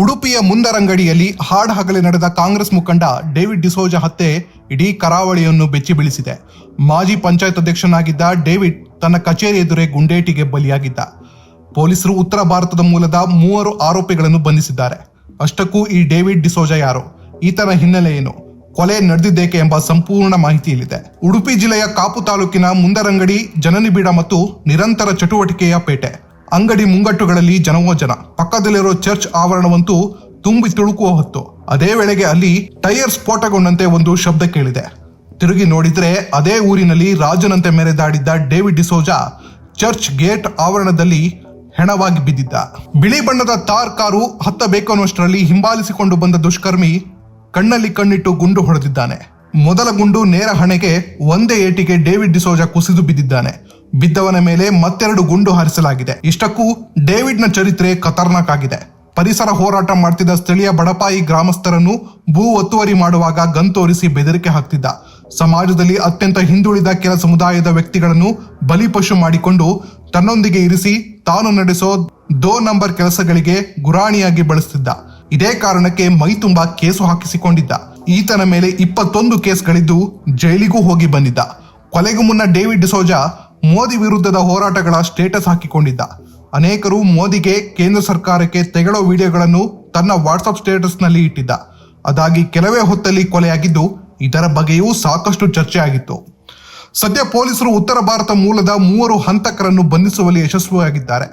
ಉಡುಪಿಯ ಮುಂದರಂಗಡಿಯಲ್ಲಿ ಹಾಡಹಗಲೇ ನಡೆದ ಕಾಂಗ್ರೆಸ್ ಮುಖಂಡ ಡೇವಿಡ್ ಡಿಸೋಜ ಹತ್ಯೆ ಇಡೀ ಕರಾವಳಿಯನ್ನು ಬೆಚ್ಚಿ ಬೀಳಿಸಿದೆ. ಮಾಜಿ ಪಂಚಾಯತ್ ಅಧ್ಯಕ್ಷನಾಗಿದ್ದ ಡೇವಿಡ್ ತನ್ನ ಕಚೇರಿ ಎದುರೇ ಗುಂಡೇಟಿಗೆ ಬಲಿಯಾಗಿದ್ದ. ಪೊಲೀಸರು ಉತ್ತರ ಭಾರತದ ಮೂಲದ 3 ಆರೋಪಿಗಳನ್ನು ಬಂಧಿಸಿದ್ದಾರೆ. ಅಷ್ಟಕ್ಕೂ ಈ ಡೇವಿಡ್ ಡಿಸೋಜ ಯಾರು, ಈತನ ಹಿನ್ನೆಲೆ ಏನು, ಕೊಲೆ ನಡೆದಿದ್ದೇಕೆ ಎಂಬ ಸಂಪೂರ್ಣ ಮಾಹಿತಿ ಇಲ್ಲಿದೆ. ಉಡುಪಿ ಜಿಲ್ಲೆಯ ಕಾಪು ತಾಲೂಕಿನ ಮುಂದರಂಗಡಿ ಜನನಿಬಿಡ ಮತ್ತು ನಿರಂತರ ಚಟುವಟಿಕೆಯ ಪೇಟೆ. ಅಂಗಡಿ ಮುಂಗಟ್ಟುಗಳಲ್ಲಿ ಜನವೋ ಜನ. ಪಕ್ಕದಲ್ಲಿರೋ ಚರ್ಚ್ ಆವರಣವಂತೂ ತುಂಬಿ ತುಳುಕುವ ಹೊತ್ತು. ಅದೇ ವೇಳೆಗೆ ಅಲ್ಲಿ ಟೈರ್ ಸ್ಫೋಟಗೊಂಡಂತೆ ಒಂದು ಶಬ್ದ ಕೇಳಿದೆ. ತಿರುಗಿ ನೋಡಿದ್ರೆ ಅದೇ ಊರಿನಲ್ಲಿ ರಾಜನಂತೆ ಮೆರೆದಾಡಿದ್ದ ಡೇವಿಡ್ ಡಿಸೋಜ ಚರ್ಚ್ ಗೇಟ್ ಆವರಣದಲ್ಲಿ ಹೆಣವಾಗಿ ಬಿದ್ದಿದ್ದ. ಬಿಳಿ ಬಣ್ಣದ ತಾರ್ ಕಾರು ಹತ್ತಬೇಕು ಅನ್ನುವಷ್ಟರಲ್ಲಿ ಹಿಂಬಾಲಿಸಿಕೊಂಡು ಬಂದ ದುಷ್ಕರ್ಮಿ ಕಣ್ಣಲ್ಲಿ ಕಣ್ಣಿಟ್ಟು ಗುಂಡು ಹೊಡೆದಿದ್ದಾನೆ. ಮೊದಲ ಗುಂಡು ನೇರ ಹಣೆಗೆ, ಒಂದೇ ಏಟಿಗೆ ಡೇವಿಡ್ ಡಿಸೋಜ ಕುಸಿದು ಬಿದ್ದಿದ್ದಾನೆ. ಬಿದ್ದವನ ಮೇಲೆ ಮತ್ತೆರಡು ಗುಂಡು ಹಾರಿಸಲಾಗಿದೆ. ಇಷ್ಟಕ್ಕೂ ಡೇವಿಡ್ ನ ಚರಿತ್ರೆ ಖತರ್ನಾಕ್ ಆಗಿದೆ. ಪರಿಸರ ಹೋರಾಟ ಮಾಡ್ತಿದ್ದ ಸ್ಥಳೀಯ ಬಡಪಾಯಿ ಗ್ರಾಮಸ್ಥರನ್ನು ಭೂ ಒತ್ತುವರಿ ಮಾಡುವಾಗ ಗನ್ ತೋರಿಸಿ ಬೆದರಿಕೆ ಹಾಕ್ತಿದ್ದ. ಸಮಾಜದಲ್ಲಿ ಅತ್ಯಂತ ಹಿಂದುಳಿದ ಕೆಲ ಸಮುದಾಯದ ವ್ಯಕ್ತಿಗಳನ್ನು ಬಲಿಪಶು ಮಾಡಿಕೊಂಡು ತನ್ನೊಂದಿಗೆ ಇರಿಸಿ ತಾನು ನಡೆಸೋ 2 ನಂಬರ್ ಕೆಲಸಗಳಿಗೆ ಗುರಾಣಿಯಾಗಿ ಬಳಸ್ತಿದ್ದ. ಇದೇ ಕಾರಣಕ್ಕೆ ಮೈ ತುಂಬಾ ಕೇಸು ಹಾಕಿಸಿಕೊಂಡಿದ್ದ. ಈತನ ಮೇಲೆ 21 ಕೇಸ್ಗಳಿದ್ದು ಜೈಲಿಗೂ ಹೋಗಿ ಬಂದಿದ್ದ. ಕೊಲೆಗೂ ಮುನ್ನ ಡೇವಿಡ್ ಡಿಸೋಜ ಮೋದಿ ವಿರುದ್ಧದ ಹೋರಾಟಗಳ ಸ್ಟೇಟಸ್ ಹಾಕಿಕೊಂಡಿದ್ದ. ಅನೇಕರು ಮೋದಿಗೆ, ಕೇಂದ್ರ ಸರ್ಕಾರಕ್ಕೆ ತೆಗಳೋ ವಿಡಿಯೋಗಳನ್ನು ತನ್ನ ವಾಟ್ಸ್ಆಪ್ ಸ್ಟೇಟಸ್ ನಲ್ಲಿ ಇಟ್ಟಿದ್ದ. ಅದಾಗಿ ಕೆಲವೇ ಹೊತ್ತಲ್ಲಿ ಕೊಲೆಯಾಗಿದ್ದು ಇದರ ಬಗ್ಗೆಯೂ ಸಾಕಷ್ಟು ಚರ್ಚೆ ಆಗಿತ್ತು. ಸದ್ಯ ಪೊಲೀಸರು ಉತ್ತರ ಭಾರತ ಮೂಲದ 3 ಹಂತಕರನ್ನು ಬಂಧಿಸುವಲ್ಲಿ ಯಶಸ್ವಿಯಾಗಿದ್ದಾರೆ.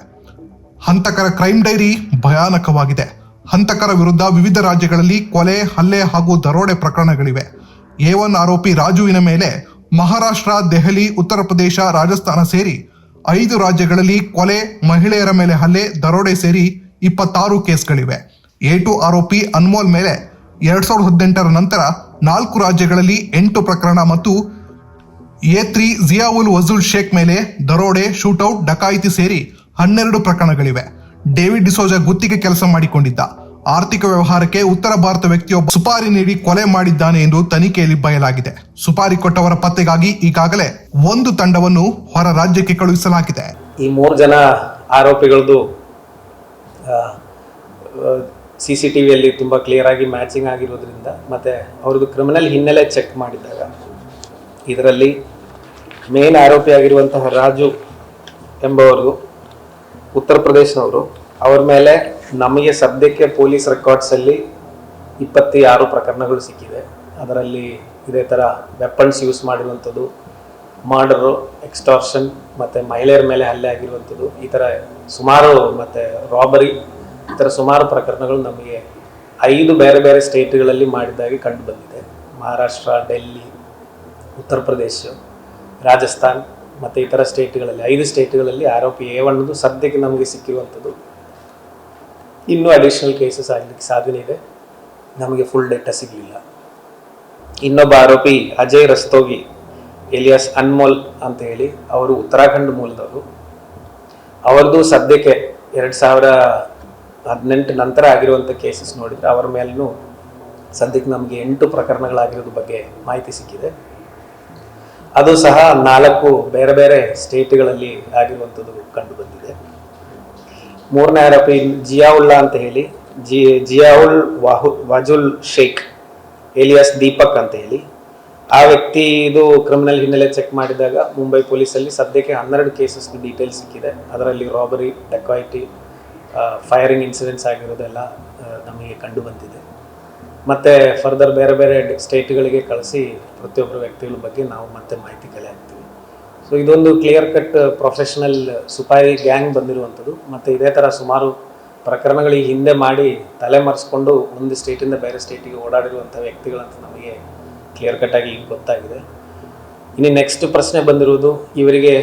ಹಂತಕರ ಕ್ರೈಮ್ ಡೈರಿ ಭಯಾನಕವಾಗಿದೆ. ಹಂತಕರ ವಿರುದ್ಧ ವಿವಿಧ ರಾಜ್ಯಗಳಲ್ಲಿ ಕೊಲೆ, ಹಲ್ಲೆ ಹಾಗೂ ದರೋಡೆ ಪ್ರಕರಣಗಳಿವೆ. A1 ಆರೋಪಿ ರಾಜುವಿನ ಮೇಲೆ ಮಹಾರಾಷ್ಟ್ರ, ದೆಹಲಿ, ಉತ್ತರ ಪ್ರದೇಶ, ರಾಜಸ್ಥಾನ ಸೇರಿ 5 ರಾಜ್ಯಗಳಲ್ಲಿ ಕೊಲೆ, ಮಹಿಳೆಯರ ಮೇಲೆ ಹಲ್ಲೆ, ದರೋಡೆ ಸೇರಿ 26 ಕೇಸ್ಗಳಿವೆ. A2 ಆರೋಪಿ ಅನ್ಮೋಲ್ ಮೇಲೆ 2018ರ ನಂತರ 4 ರಾಜ್ಯಗಳಲ್ಲಿ 8 ಪ್ರಕರಣ ಮತ್ತು A3 ಜಿಯಾವುಲ್ ವಜುಲ್ ಶೇಖ್ ಮೇಲೆ ದರೋಡೆ, ಶೂಟೌಟ್, ಡಕಾಯಿತಿ ಸೇರಿ 12 ಪ್ರಕರಣಗಳಿವೆ. ಡೇವಿಡ್ ಡಿಸೋಜ ಗುತ್ತಿಗೆ ಕೆಲಸ ಮಾಡಿಕೊಂಡಿದ್ದ. ಆರ್ಥಿಕ ವ್ಯವಹಾರಕ್ಕೆ ಉತ್ತರ ಭಾರತ ವ್ಯಕ್ತಿಯೊಬ್ಬ ಸುಪಾರಿ ನೀಡಿ ಕೊಲೆ ಮಾಡಿದ್ದಾನೆ ಎಂದು ತನಿಖೆಯಲ್ಲಿ ಬಯಲಾಗಿದೆ. ಸುಪಾರಿ ಕೊಟ್ಟವರ ಪತ್ತೆಗಾಗಿ ಈಗಾಗಲೇ ಒಂದು ತಂಡವನ್ನು ಹೊರ ರಾಜ್ಯಕ್ಕೆ ಕಳುಹಿಸಲಾಗಿದೆ. ಈ 3 ಜನ ಆರೋಪಿಗಳದ್ದು CCTVಯಲ್ಲಿ ತುಂಬಾ ಕ್ಲಿಯರ್ ಆಗಿ ಮ್ಯಾಚಿಂಗ್ ಆಗಿರೋದ್ರಿಂದ ಮತ್ತೆ ಅವ್ರದ್ದು ಕ್ರಿಮಿನಲ್ ಹಿನ್ನೆಲೆ ಚೆಕ್ ಮಾಡಿದಾಗ ಇದರಲ್ಲಿ ಮೇನ್ ಆರೋಪಿ ಆಗಿರುವಂತಹ ರಾಜು ಎಂಬವರು ಉತ್ತರ ಪ್ರದೇಶನವರು. ಅವ್ರ ಮೇಲೆ ನಮಗೆ ಸದ್ಯಕ್ಕೆ ಪೊಲೀಸ್ ರೆಕಾರ್ಡ್ಸಲ್ಲಿ 26 ಪ್ರಕರಣಗಳು ಸಿಕ್ಕಿದೆ. ಅದರಲ್ಲಿ ಇದೇ ಥರ ವೆಪನ್ಸ್ ಯೂಸ್ ಮಾಡಿರುವಂಥದ್ದು, ಮರ್ಡರು, ಎಕ್ಸ್ಟಾರ್ಷನ್ ಮತ್ತು ಮಹಿಳೆಯರ ಮೇಲೆ ಹಲ್ಲೆ ಆಗಿರುವಂಥದ್ದು, ಈ ಥರ ಸುಮಾರು, ಮತ್ತು ರಾಬರಿ, ಈ ಥರ ಸುಮಾರು ಪ್ರಕರಣಗಳು ನಮಗೆ 5 ಬೇರೆ ಬೇರೆ ಸ್ಟೇಟ್ಗಳಲ್ಲಿ ಮಾಡಿದ್ದಾಗಿ ಕಂಡು ಬಂದಿದೆ. ಮಹಾರಾಷ್ಟ್ರ, ಡೆಲ್ಲಿ, ಉತ್ತರ ಪ್ರದೇಶ, ರಾಜಸ್ಥಾನ್ ಮತ್ತು ಇತರ ಸ್ಟೇಟ್ಗಳಲ್ಲಿ 5 ಸ್ಟೇಟ್ಗಳಲ್ಲಿ ಆರೋಪಿ A1 ಸದ್ಯಕ್ಕೆ ನಮಗೆ ಸಿಕ್ಕಿರುವಂಥದ್ದು. ಇನ್ನೂ ಅಡಿಷನಲ್ ಕೇಸಸ್ ಆಗಲಿಕ್ಕೆ ಸಾಧ್ಯತೆ ಇದೆ. ನಮಗೆ ಫುಲ್ ಡೇಟಾ ಸಿಗಲಿಲ್ಲ. ಇನ್ನೊಬ್ಬ ಆರೋಪಿ ಅಜಯ್ ರಸ್ತೋಗಿ ಎಲಿಯಾಸ್ ಅನ್ಮೋಲ್ ಅಂತ ಹೇಳಿ, ಅವರು ಉತ್ತರಾಖಂಡ್ ಮೂಲದವರು. ಅವರದ್ದು ಸದ್ಯಕ್ಕೆ 2018 ನಂತರ ಆಗಿರುವಂಥ ಕೇಸಸ್ ನೋಡಿದರೆ ಅವರ ಮೇಲೂ ಸದ್ಯಕ್ಕೆ ನಮಗೆ 8 ಪ್ರಕರಣಗಳಾಗಿರೋದ್ರ ಬಗ್ಗೆ ಮಾಹಿತಿ ಸಿಕ್ಕಿದೆ. ಅದು ಸಹ 4 ಬೇರೆ ಬೇರೆ ಸ್ಟೇಟ್ಗಳಲ್ಲಿ ಆಗಿರುವಂಥದ್ದು ಕಂಡು ಬಂದಿದೆ. 3ನೇ ಆರೋಪಿ ಜಿಯಾವುಲ್ಲಾ ಅಂತ ಹೇಳಿ, ಜಿಯಾವುಲ್ ವಜುಲ್ ಶೇಖ್ ಎಲಿಯಾಸ್ ದೀಪಕ್ ಅಂತ ಹೇಳಿ, ಆ ವ್ಯಕ್ತಿದು ಕ್ರಿಮಿನಲ್ ಹಿನ್ನೆಲೆ ಚೆಕ್ ಮಾಡಿದಾಗ ಮುಂಬೈ ಪೊಲೀಸಲ್ಲಿ ಸದ್ಯಕ್ಕೆ 12 ಕೇಸಸ್ ಡೀಟೇಲ್ಸ್ ಸಿಕ್ಕಿದೆ. ಅದರಲ್ಲಿ ರಾಬರಿ, ಡಕಾಯಿಟಿ, ಫೈರಿಂಗ್ ಇನ್ಸಿಡೆಂಟ್ಸ್ ಆಗಿರೋದೆಲ್ಲ ನಮಗೆ ಕಂಡು ಬಂದಿದೆ. ಮತ್ತು ಫರ್ದರ್ ಬೇರೆ ಬೇರೆ ಸ್ಟೇಟ್ಗಳಿಗೆ ಕಳಿಸಿ ಪ್ರತಿಯೊಬ್ಬರ ವ್ಯಕ್ತಿಗಳ ಬಗ್ಗೆ ನಾವು ಮತ್ತೆ ಮಾಹಿತಿ ಕಲೆ ಹಾಕ್ತೀವಿ. ಸೊ ಇದೊಂದು ಕ್ಲಿಯರ್ ಕಟ್ ಪ್ರೊಫೆಷನಲ್ ಸುಪಾರಿ ಗ್ಯಾಂಗ್ ಬಂದಿರುವಂಥದ್ದು. ಮತ್ತು ಇದೇ ಥರ ಸುಮಾರು ಪ್ರಕರಣಗಳಿಗೆ ಹಿಂದೆ ಮಾಡಿ ತಲೆ ಮರೆಸ್ಕೊಂಡು ಒಂದು ಸ್ಟೇಟಿಂದ ಬೇರೆ ಸ್ಟೇಟಿಗೆ ಓಡಾಡಿರುವಂಥ ವ್ಯಕ್ತಿಗಳಂತ ನಮಗೆ ಕ್ಲಿಯರ್ ಕಟ್ಟಾಗಿ ಈಗ ಗೊತ್ತಾಗಿದೆ. ಇನ್ನು ನೆಕ್ಸ್ಟ್ ಪ್ರಶ್ನೆ ಬಂದಿರುವುದು, ಇವರಿಗೆ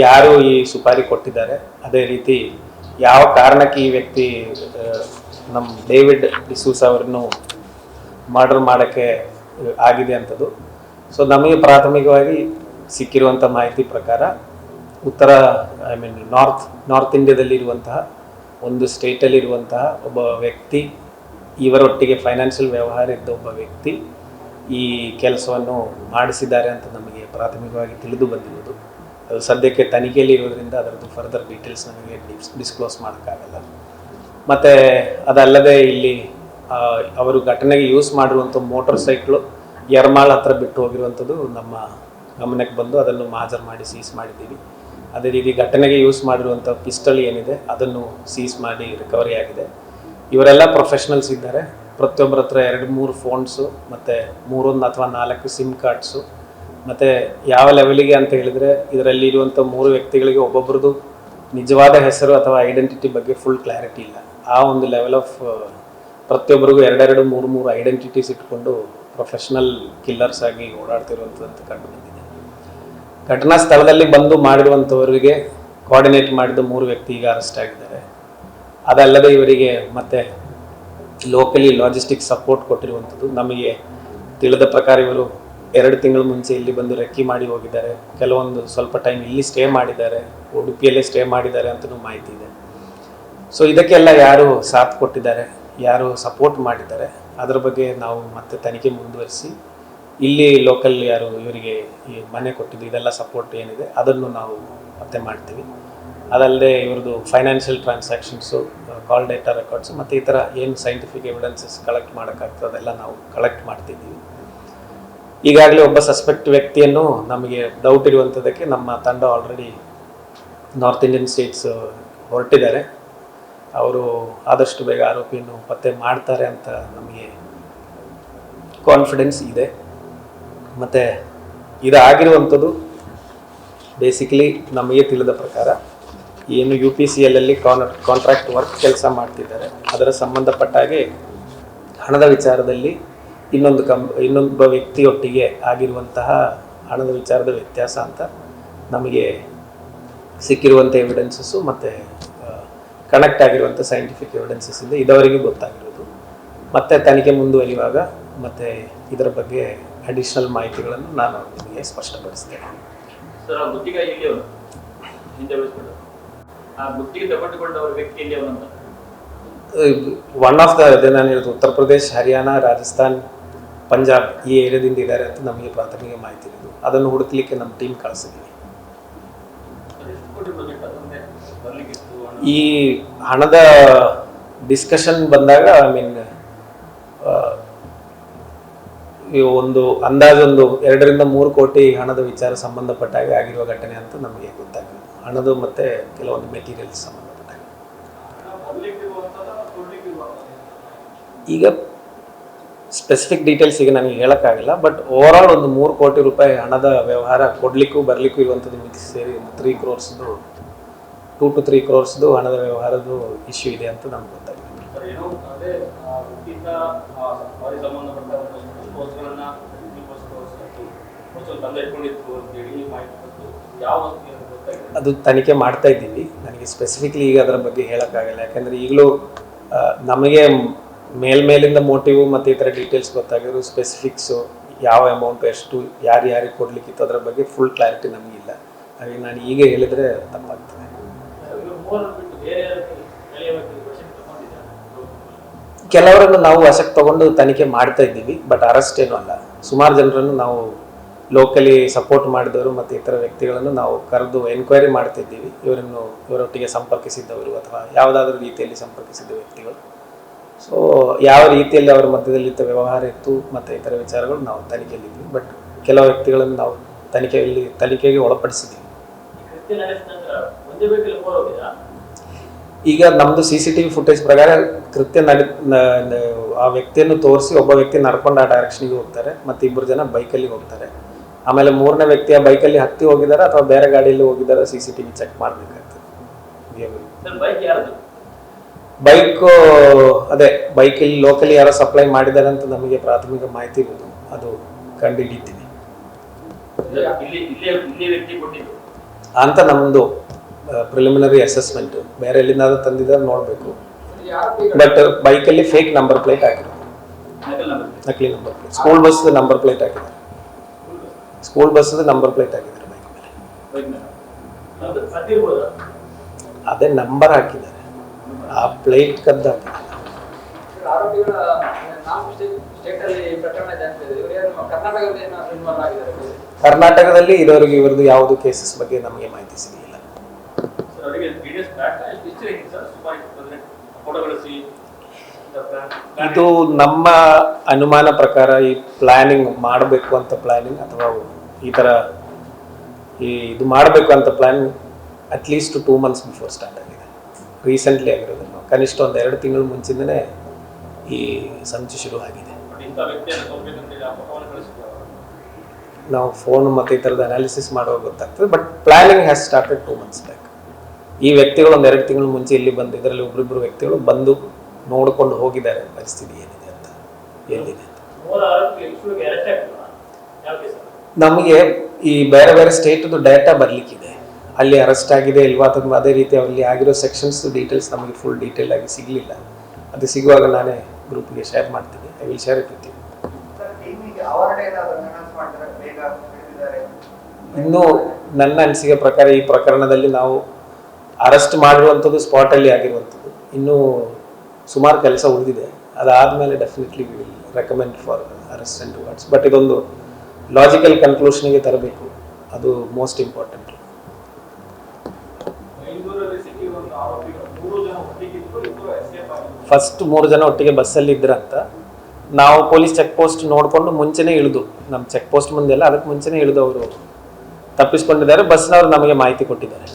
ಯಾರು ಈ ಸುಪಾರಿ ಕೊಟ್ಟಿದ್ದಾರೆ, ಅದೇ ರೀತಿ ಯಾವ ಕಾರಣಕ್ಕೆ ಈ ವ್ಯಕ್ತಿ ನಮ್ಮ ಡೇವಿಡ್ ಡಿಸೋಜ ಅವರನ್ನು ಮರ್ಡರ್ ಮಾಡೋಕ್ಕೆ ಆಗಿದೆ ಅಂಥದ್ದು. ಸೊ ನಮಗೆ ಪ್ರಾಥಮಿಕವಾಗಿ ಸಿಕ್ಕಿರುವಂಥ ಮಾಹಿತಿ ಪ್ರಕಾರ ನಾರ್ತ್ ಇಂಡಿಯಾದಲ್ಲಿರುವಂತಹ ಒಂದು ಸ್ಟೇಟಲ್ಲಿರುವಂತಹ ಒಬ್ಬ ವ್ಯಕ್ತಿ, ಇವರೊಟ್ಟಿಗೆ ಫೈನಾನ್ಷಿಯಲ್ ವ್ಯವಹಾರ ಇದ್ದ ಒಬ್ಬ ವ್ಯಕ್ತಿ ಈ ಕೆಲಸವನ್ನು ಮಾಡಿಸಿದ್ದಾರೆ ಅಂತ ನಮಗೆ ಪ್ರಾಥಮಿಕವಾಗಿ ತಿಳಿದು ಬಂದಿರುವುದು. ಅದು ಸದ್ಯಕ್ಕೆ ತನಿಖೆಯಲ್ಲಿ ಇರೋದ್ರಿಂದ ಅದರದ್ದು ಫರ್ದರ್ ಡೀಟೇಲ್ಸ್ ನಮಗೆ ಡಿಸ್ಕ್ಲೋಸ್ ಮಾಡೋಕ್ಕಾಗಲ್ಲ. ಮತ್ತು ಅದಲ್ಲದೆ ಇಲ್ಲಿ ಅವರು ಘಟನೆಗೆ ಯೂಸ್ ಮಾಡಿರುವಂಥ ಮೋಟರ್ ಸೈಕ್ಲು ಯರ್ಮಾಳ್ ಹತ್ರ ಬಿಟ್ಟು ಹೋಗಿರುವಂಥದ್ದು ನಮ್ಮ ಗಮನಕ್ಕೆ ಬಂದು ಅದನ್ನು ಮಾಜರ್ ಮಾಡಿ ಸೀಸ್ ಮಾಡಿದ್ದೀವಿ. ಅದೇ ರೀತಿ ಘಟನೆಗೆ ಯೂಸ್ ಮಾಡಿರುವಂಥ ಪಿಸ್ಟಲ್ ಏನಿದೆ ಅದನ್ನು ಸೀಸ್ ಮಾಡಿ ರಿಕವರಿ ಆಗಿದೆ. ಇವರೆಲ್ಲ ಪ್ರೊಫೆಷ್ನಲ್ಸ್ ಇದ್ದಾರೆ. ಪ್ರತಿಯೊಬ್ಬರ ಹತ್ರ 2-3 ಫೋನ್ಸು ಮತ್ತು 3 ಅಥವಾ 4 ಸಿಮ್ ಕಾರ್ಡ್ಸು ಮತ್ತು ಯಾವ ಲೆವೆಲಿಗೆ ಅಂತ ಹೇಳಿದರೆ ಇದರಲ್ಲಿ ಇರುವಂಥ 3 ವ್ಯಕ್ತಿಗಳಿಗೆ ಒಬ್ಬೊಬ್ರದ್ದು ನಿಜವಾದ ಹೆಸರು ಅಥವಾ ಐಡೆಂಟಿಟಿ ಬಗ್ಗೆ ಫುಲ್ ಕ್ಲಾರಿಟಿ ಇಲ್ಲ. ಆ ಒಂದು ಲೆವೆಲ್ ಆಫ್ ಪ್ರತಿಯೊಬ್ಬರಿಗೂ 2-2, 3-3 ಐಡೆಂಟಿಟೀಸ್ ಇಟ್ಕೊಂಡು ಪ್ರೊಫೆಷ್ನಲ್ ಕಿಲ್ಲರ್ಸ್ ಆಗಿ ಓಡಾಡ್ತಿರುವಂಥದ್ದು ಕಂಡು ಬಂದಿದೆ. ಘಟನಾ ಸ್ಥಳದಲ್ಲಿ ಬಂದು ಮಾಡಿರುವಂಥವರಿಗೆ ಕೋಆರ್ಡಿನೇಟ್ ಮಾಡಿದ 3 ವ್ಯಕ್ತಿ ಈಗ ಅರೆಸ್ಟ್ ಆಗಿದ್ದಾರೆ. ಅದಲ್ಲದೆ ಇವರಿಗೆ ಮತ್ತೆ ಲೋಕಲಿ ಲಾಜಿಸ್ಟಿಕ್ ಸಪೋರ್ಟ್ ಕೊಟ್ಟಿರುವಂಥದ್ದು. ನಮಗೆ ತಿಳಿದ ಪ್ರಕಾರ ಇವರು 2 ತಿಂಗಳ ಮುಂಚೆ ಇಲ್ಲಿ ಬಂದು ರೆಕ್ಕಿ ಮಾಡಿ ಹೋಗಿದ್ದಾರೆ. ಕೆಲವೊಂದು ಸ್ವಲ್ಪ ಟೈಮ್ ಇಲ್ಲಿ ಸ್ಟೇ ಮಾಡಿದ್ದಾರೆ, ಉಡುಪಿಯಲ್ಲೇ ಸ್ಟೇ ಮಾಡಿದ್ದಾರೆ ಅಂತಲೂ ಮಾಹಿತಿ ಇದೆ. ಸೊ ಇದಕ್ಕೆಲ್ಲ ಯಾರು ಸಾಥ್ ಕೊಟ್ಟಿದ್ದಾರೆ, ಯಾರು ಸಪೋರ್ಟ್ ಮಾಡಿದ್ದಾರೆ, ಅದರ ಬಗ್ಗೆ ನಾವು ಮತ್ತೆ ತನಿಖೆ ಮುಂದುವರಿಸಿ ಇಲ್ಲಿ ಲೋಕಲ್ ಯಾರು ಇವರಿಗೆ ಈ ಮನೆ ಕೊಟ್ಟಿದ್ದು ಇದೆಲ್ಲ ಸಪೋರ್ಟ್ ಏನಿದೆ ಅದನ್ನು ನಾವು ಮತ್ತೆ ಮಾಡ್ತೀವಿ. ಅದಲ್ಲದೆ ಇವ್ರದ್ದು ಫೈನಾನ್ಷಿಯಲ್ ಟ್ರಾನ್ಸಾಕ್ಷನ್ಸು, ಕಾಲ್ ಡೇಟಾ ರೆಕಾರ್ಡ್ಸು ಮತ್ತು ಈ ಥರ ಏನು ಸೈಂಟಿಫಿಕ್ ಎವಿಡೆನ್ಸಸ್ ಕಲೆಕ್ಟ್ ಮಾಡೋಕ್ಕಾಗ್ತದೆ ಅದೆಲ್ಲ ನಾವು ಕಲೆಕ್ಟ್ ಮಾಡ್ತಿದ್ದೀವಿ. ಈಗಾಗಲೇ ಒಬ್ಬ ಸಸ್ಪೆಕ್ಟ್ ವ್ಯಕ್ತಿಯನ್ನು ನಮಗೆ ಡೌಟ್ ಇರುವಂಥದ್ದಕ್ಕೆ ನಮ್ಮ ತಂಡ ಆಲ್ರೆಡಿ ನಾರ್ತ್ ಇಂಡಿಯನ್ ಸ್ಟೇಟ್ಸ್ ಹೊರಟಿದ್ದಾರೆ. ಅವರು ಆದಷ್ಟು ಬೇಗ ಆರೋಪಿಯನ್ನು ಪತ್ತೆ ಮಾಡ್ತಾರೆ ಅಂತ ನಮಗೆ ಕಾನ್ಫಿಡೆನ್ಸ್ ಇದೆ. ಮತ್ತು ಇದಾಗಿರುವಂಥದ್ದು ಬೇಸಿಕಲಿ ನಮಗೆ ತಿಳಿದ ಪ್ರಕಾರ ಏನು UPCLಲ್ಲಿ ಕಾಂಟ್ರಾಕ್ಟ್ ವರ್ಕ್ ಕೆಲಸ ಮಾಡ್ತಿದ್ದಾರೆ ಅದರ ಸಂಬಂಧಪಟ್ಟ ಹಾಗೆ ಹಣದ ವಿಚಾರದಲ್ಲಿ ಇನ್ನೊಬ್ಬ ವ್ಯಕ್ತಿಯೊಟ್ಟಿಗೆ ಆಗಿರುವಂತಹ ಹಣದ ವಿಚಾರದ ವ್ಯತ್ಯಾಸ ಅಂತ ನಮಗೆ ಸಿಕ್ಕಿರುವಂಥ ಎವಿಡೆನ್ಸಸ್ಸು ಮತ್ತು ಕನೆಕ್ಟ್ ಆಗಿರುವಂಥ ಸೈಂಟಿಫಿಕ್ ಎವಿಡೆನ್ಸಸ್ ಇದೆ ಇದವರೆಗೆ ಗೊತ್ತಾಗಿರೋದು. ಮತ್ತು ತನಿಖೆ ಮುಂದುವರಿಯುವಾಗ ಮತ್ತು ಇದರ ಬಗ್ಗೆ ಅಡಿಷನಲ್ ಮಾಹಿತಿಗಳನ್ನು ನಾನು ನಿಮಗೆ ಸ್ಪಷ್ಟಪಡಿಸ್ತೇನೆ. ಒನ್ ಆಫ್ ದ ನಾನು ಹೇಳಿದ್ದು ಉತ್ತರ ಪ್ರದೇಶ್, ಹರಿಯಾಣ, ರಾಜಸ್ಥಾನ್, ಪಂಜಾಬ್ ಈ ಏರಿಯಾದಿಂದ ಇದ್ದಾರೆ ಅಂತ ನಮಗೆ ಪ್ರಾಥಮಿಕ ಮಾಹಿತಿ ಇರೋದು. ಅದನ್ನು ಹುಡುಕ್ಲಿಕ್ಕೆ ನಮ್ಮ ಟೀಮ್ ಕಳಿಸಿದ್ದೀವಿ. ಈ ಹಣದ ಡಿಸ್ಕಷನ್ ಬಂದಾಗ ಒಂದು ಅಂದಾಜೊಂದು 2-3 ಕೋಟಿ ಹಣದ ವಿಚಾರ ಸಂಬಂಧಪಟ್ಟಾಗ ಆಗಿರುವ ಘಟನೆ ಅಂತ ನಮಗೆ ಗೊತ್ತಾಗಿದೆ. ಹಣದ ಮತ್ತು ಕೆಲವೊಂದು ಮೆಟೀರಿಯಲ್ಸ್ ಸಂಬಂಧಪಟ್ಟಾಗ ಈಗ ಸ್ಪೆಸಿಫಿಕ್ ಡೀಟೇಲ್ಸ್ ಈಗ ನನಗೆ ಹೇಳೋಕ್ಕಾಗಲ್ಲ. ಬಟ್ ಓವರಾಲ್ ಒಂದು 3 ಕೋಟಿ ರೂಪಾಯಿ ಹಣದ ವ್ಯವಹಾರ ಕೊಡಲಿಕ್ಕೂ ಬರಲಿಕ್ಕೂ ಇರುವಂಥದ್ದು ಮಿಕ್ಸ್ ಸೇರಿ 3 ಕ್ರೋರ್ಸ್ದು 2 to 3 ಕ್ರೋರ್ಸ್ದು ಹಣದ ವ್ಯವಹಾರದ್ದು ಇಶ್ಯೂ ಇದೆ ಅಂತ ನಮ್ಗೆ ಗೊತ್ತಾಗಿದೆ. ಅದು ತನಿಖೆ ಮಾಡ್ತಾ ಇದ್ದೀವಿ. ನನಗೆ ಸ್ಪೆಸಿಫಿಕ್ಲಿ ಈಗ ಅದರ ಬಗ್ಗೆ ಹೇಳೋಕ್ಕಾಗಲ್ಲ. ಯಾಕೆಂದರೆ ಈಗಲೂ ನಮಗೆ ಮೇಲ್ಮೇಲಿಂದ ಮೋಟಿವ್ ಮತ್ತು ಈ ಥರ ಡೀಟೇಲ್ಸ್ ಗೊತ್ತಾಗಿರೋ ಸ್ಪೆಸಿಫಿಕ್ಸು ಯಾವ ಅಮೌಂಟು ಎಷ್ಟು ಯಾರಿಗೆ ಕೊಡಲಿಕ್ಕಿತ್ತು ಅದರ ಬಗ್ಗೆ ಫುಲ್ ಕ್ಲಾರಿಟಿ ನಮಗಿಲ್ಲ. ಹಾಗೆ ನಾನು ಈಗ ಹೇಳಿದರೆ ತಪ್ಪಾಗ್ತದೆ. ಕೆಲವರನ್ನು ನಾವು ವಶಕ್ಕೆ ತಗೊಂಡು ತನಿಖೆ ಮಾಡ್ತಾ ಇದ್ದೀವಿ. ಬಟ್ ಅರೆಸ್ಟ್ ಏನೂ ಅಲ್ಲ. ಸುಮಾರು ಜನರನ್ನು ನಾವು ಲೋಕಲಿ ಸಪೋರ್ಟ್ ಮಾಡಿದವರು ಮತ್ತು ಇತರ ವ್ಯಕ್ತಿಗಳನ್ನು ನಾವು ಕರೆದು ಎನ್ಕ್ವೈರಿ ಮಾಡ್ತಿದ್ದೀವಿ. ಇವರೊಟ್ಟಿಗೆ ಸಂಪರ್ಕಿಸಿದ್ದವರು ಅಥವಾ ಯಾವುದಾದ್ರೂ ರೀತಿಯಲ್ಲಿ ಸಂಪರ್ಕಿಸಿದ ವ್ಯಕ್ತಿಗಳು. ಸೊ ಯಾವ ರೀತಿಯಲ್ಲಿ ಅವರ ಮಧ್ಯದಲ್ಲಿದ್ದ ವ್ಯವಹಾರ ಇತ್ತು ಮತ್ತು ಇತರ ವಿಚಾರಗಳು ನಾವು ತನಿಖೆಯಲ್ಲಿದ್ವಿ. ಬಟ್ ಕೆಲವು ವ್ಯಕ್ತಿಗಳನ್ನು ನಾವು ತನಿಖೆಗೆ ಒಳಪಡಿಸಿದ್ದೀವಿ. ಈಗ ನಮ್ಮದು CCTV ಫುಟೇಜ್ ಪ್ರಕಾರ ಕೃತ್ಯ ಆ ವ್ಯಕ್ತಿಯನ್ನು ತೋರಿಸಿ ಒಬ್ಬ ವ್ಯಕ್ತಿ ನಡ್ಕೊಂಡು ಆ ಡೈರೆಕ್ಷನ್ಗೆ ಹೋಗ್ತಾರೆ ಮತ್ತು 2 ಜನ ಬೈಕಲ್ಲಿ ಹೋಗ್ತಾರೆ. ಆಮೇಲೆ 3ನೇ ವ್ಯಕ್ತಿಯ ಬೈಕಲ್ಲಿ ಹತ್ತಿ ಹೋಗಿದ್ದಾರೆ ಅಥವಾ ಬೇರೆ ಗಾಡಿಯಲ್ಲಿ ಹೋಗಿದ್ದಾರೆ. CCTV ಚೆಕ್ ಮಾಡಬೇಕಾಗ್ತದೆ. ಬೈಕು ಅದೇ ಬೈಕಲ್ಲಿ ಲೋಕಲಿ ಯಾರೋ ಸಪ್ಲೈ ಮಾಡಿದ್ದಾರೆ ಅಂತ ನಮಗೆ ಪ್ರಾಥಮಿಕ ಮಾಹಿತಿ ಇರೋದು. ಅದು ಕಂಡುಹಿಡಿತೀನಿ ಅಂತ ನಮ್ಮದು ಪ್ರಿಲಿಮಿನರಿ ಅಸೆಸ್ಮೆಂಟ್. ಬೇರೆ ಎಲ್ಲಿಂದಾದ್ರೂ ತಂದಿದ್ದಾರೆ ನೋಡಬೇಕು. ಬಟ್ ಬೈಕಲ್ಲಿ ಫೇಕ್ ನಂಬರ್ ಪ್ಲೇಟ್ ಹಾಕಿರೋದು, ನಕಲಿ number plate. School bus number plate ಹಾಕಿದ್ದಾರೆ. ಸ್ಕೂಲ್ ಬಸ್ಸದ ನಂಬರ್ ಪ್ಲೇಟ್ ಹಾಕಿದ್ದಾರೆ ಬೈಕ್ ಮೇಲೆ. ಅದೇ ನಂಬರ್ ಹಾಕಿದ್ದಾರೆ, ಆ ಪ್ಲೇಟ್ ಕದ್ದು ಹಾಕಿದ್ದಾರೆ. ಕರ್ನಾಟಕದಲ್ಲಿ ಇರೋರಿಗೆ ಇವ್ರದ್ದು ಯಾವುದು ಕೇಸಸ್ ಬಗ್ಗೆ ನಮಗೆ ಮಾಹಿತಿ ಸಿಗಲಿಲ್ಲ. ಇದು ನಮ್ಮ ಅನುಮಾನ ಪ್ರಕಾರ ಈ ಪ್ಲಾನಿಂಗ್ ಮಾಡಬೇಕು ಅಂತ ಪ್ಲಾನಿಂಗ್ ಅಥವಾ ಈ ಥರ ಇದು ಮಾಡಬೇಕು ಅಂತ plan at least 2 months before start ಆಗಿದೆ. ರೀಸೆಂಟ್ಲಿ ಆಗಿರೋದನ್ನು ಕನಿಷ್ಠ ಒಂದು 2 ತಿಂಗಳು ಮುಂಚಿಂದನೇ ಈ ಸಂಚು ಶುರು ಆಗಿದೆ. ನಾವು ಫೋನ್ ಮತ್ತು ಈ ಥರದ ಅನಾಲಿಸಿಸ್ ಮಾಡುವಾಗ ಗೊತ್ತಾಗ್ತದೆ. But planning has started 2 months back. ಈ ವ್ಯಕ್ತಿಗಳು ಒಂದು 2 ತಿಂಗಳು ಮುಂಚೆ ಇಲ್ಲಿ ಬಂದು ಇದರಲ್ಲಿ ಒಬ್ಬರಿಬ್ಬರು ವ್ಯಕ್ತಿಗಳು ಬಂದು ನೋಡಿಕೊಂಡು ಹೋಗಿದ್ದಾರೆ ಪರಿಸ್ಥಿತಿ ಏನಿದೆ ಅಂತ, ಎಲ್ಲಿದೆ ಅಂತ. ನಮಗೆ ಈ ಬೇರೆ ಬೇರೆ ಸ್ಟೇಟ್ದು ಡೇಟಾ ಬರಲಿಕ್ಕಿದೆ, ಅಲ್ಲಿ ಅರೆಸ್ಟ್ ಆಗಿದೆ ಇಲ್ವಾ ಅಥವಾ ಅದೇ ರೀತಿ ಅಲ್ಲಿ ಆಗಿರೋ ಸೆಕ್ಷನ್ಸ್ ಡೀಟೇಲ್ಸ್ ನಮಗೆ ಫುಲ್ ಡೀಟೇಲ್ ಆಗಿ ಸಿಗಲಿಲ್ಲ. ಅದು ಸಿಗುವಾಗ ನಾನೇ ಗ್ರೂಪ್ಗೆ ಶೇರ್ ಮಾಡ್ತೀನಿ. I will share it with you. ಇನ್ನು ನನ್ನ ಅನಿಸಿಕೆ ಪ್ರಕಾರ ಈ ಪ್ರಕರಣದಲ್ಲಿ ನಾವು ಅರೆಸ್ಟ್ ಮಾಡಿರುವಂಥದ್ದು ಸ್ಪಾಟಲ್ಲಿ ಆಗಿರುವಂಥದ್ದು. ಇನ್ನೂ ಸುಮಾರು ಕೆಲಸ ಉಳಿದಿದೆ. ಅದಾದಮೇಲೆ definitely we will recommend for arrest and rewards. But ಇದೊಂದು ಲಾಜಿಕಲ್ ಕನ್ಕ್ಲೂಷನ್ಗೆ ತರಬೇಕು, ಅದು ಮೋಸ್ಟ್ ಇಂಪಾರ್ಟೆಂಟ್. ಫಸ್ಟ್ 3 ಜನ ಒಟ್ಟಿಗೆ ಬಸ್ಸಲ್ಲಿ ಇದ್ರಂತ ನಾವು ಪೊಲೀಸ್ ಚೆಕ್ ಪೋಸ್ಟ್ ನೋಡಿಕೊಂಡು ಮುಂಚೆನೇ ಇಳಿದು, ನಮ್ಮ ಚೆಕ್ ಪೋಸ್ಟ್ ಮುಂದೆಲ್ಲ ಅದಕ್ಕೆ ಮುಂಚೆನೇ ಇಳಿದು ಅವರು ತಪ್ಪಿಸ್ಕೊಂಡಿದ್ದಾರೆ. ಬಸ್ನವರು ನಮಗೆ ಮಾಹಿತಿ ಕೊಟ್ಟಿದ್ದಾರೆ.